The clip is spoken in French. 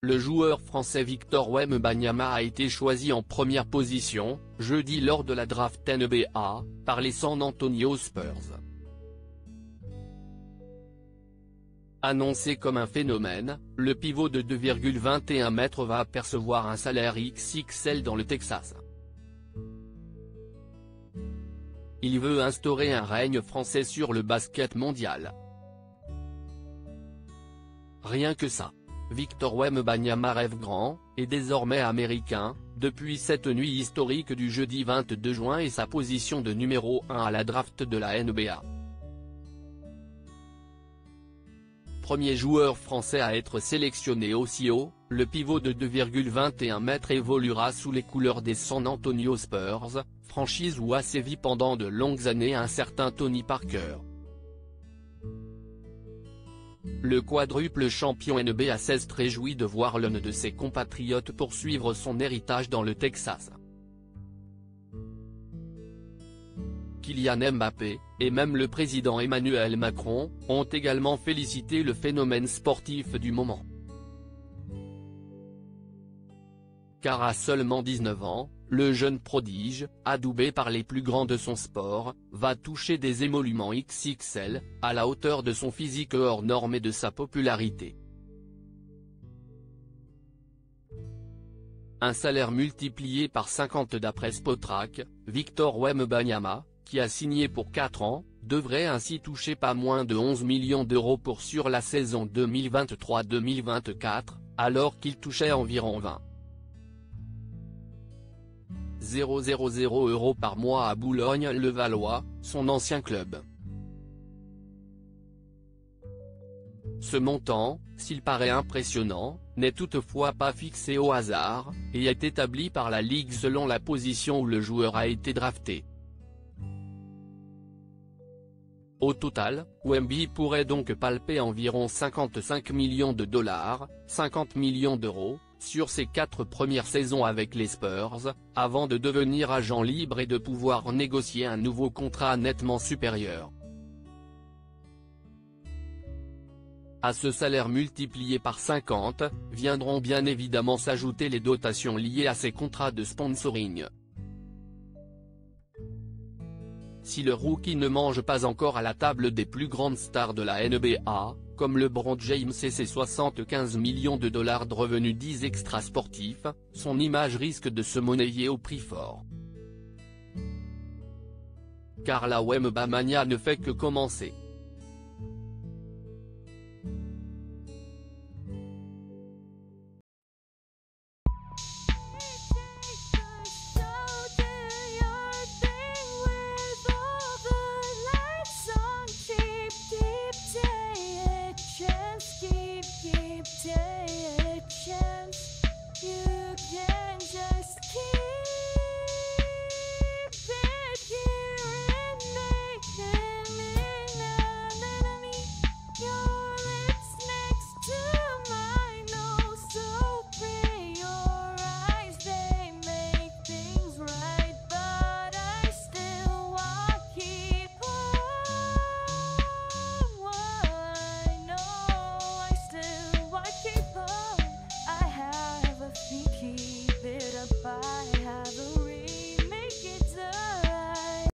le joueur français Victor Wembanyama a été choisi en première position, jeudi lors de la draft NBA, par les San Antonio Spurs. Annoncé comme un phénomène, le pivot de 2,21 mètres va percevoir un salaire XXL dans le Texas. Il veut instaurer un règne français sur le basket mondial. Rien que ça. Victor Wembanyama rêve grand, et désormais américain, depuis cette nuit historique du jeudi 22 juin et sa position de numéro 1 à la draft de la NBA. Premier joueur français à être sélectionné aussi haut, le pivot de 2,21 mètres évoluera sous les couleurs des San Antonio Spurs, franchise où a sévi pendant de longues années un certain Tony Parker. Le quadruple champion NBA s'est réjoui de voir l'un de ses compatriotes poursuivre son héritage dans le Texas. Kylian Mbappé, et même le président Emmanuel Macron, ont également félicité le phénomène sportif du moment. Car à seulement 19 ans, le jeune prodige, adoubé par les plus grands de son sport, va toucher des émoluments XXL, à la hauteur de son physique hors norme et de sa popularité. Un salaire multiplié par 50 d'après Spotrac, Victor Wembanyama, qui a signé pour 4 ans, devrait ainsi toucher pas moins de 11 millions d'euros sur la saison 2023-2024, alors qu'il touchait environ 20 000 € par mois à Boulogne-le-Valois, son ancien club. Ce montant, s'il paraît impressionnant, n'est toutefois pas fixé au hasard, et est établi par la Ligue selon la position où le joueur a été drafté. Au total, Wemby pourrait donc palper environ 55 millions de dollars, 50 millions d'euros, sur ses 4 premières saisons avec les Spurs, avant de devenir agent libre et de pouvoir négocier un nouveau contrat nettement supérieur. À ce salaire multiplié par 50, viendront bien évidemment s'ajouter les dotations liées à ces contrats de sponsoring. Si le rookie ne mange pas encore à la table des plus grandes stars de la NBA, comme LeBron James et ses 75 millions de dollars de revenus dits extrasportifs, son image risque de se monnayer au prix fort. Car la Wembanyama ne fait que commencer.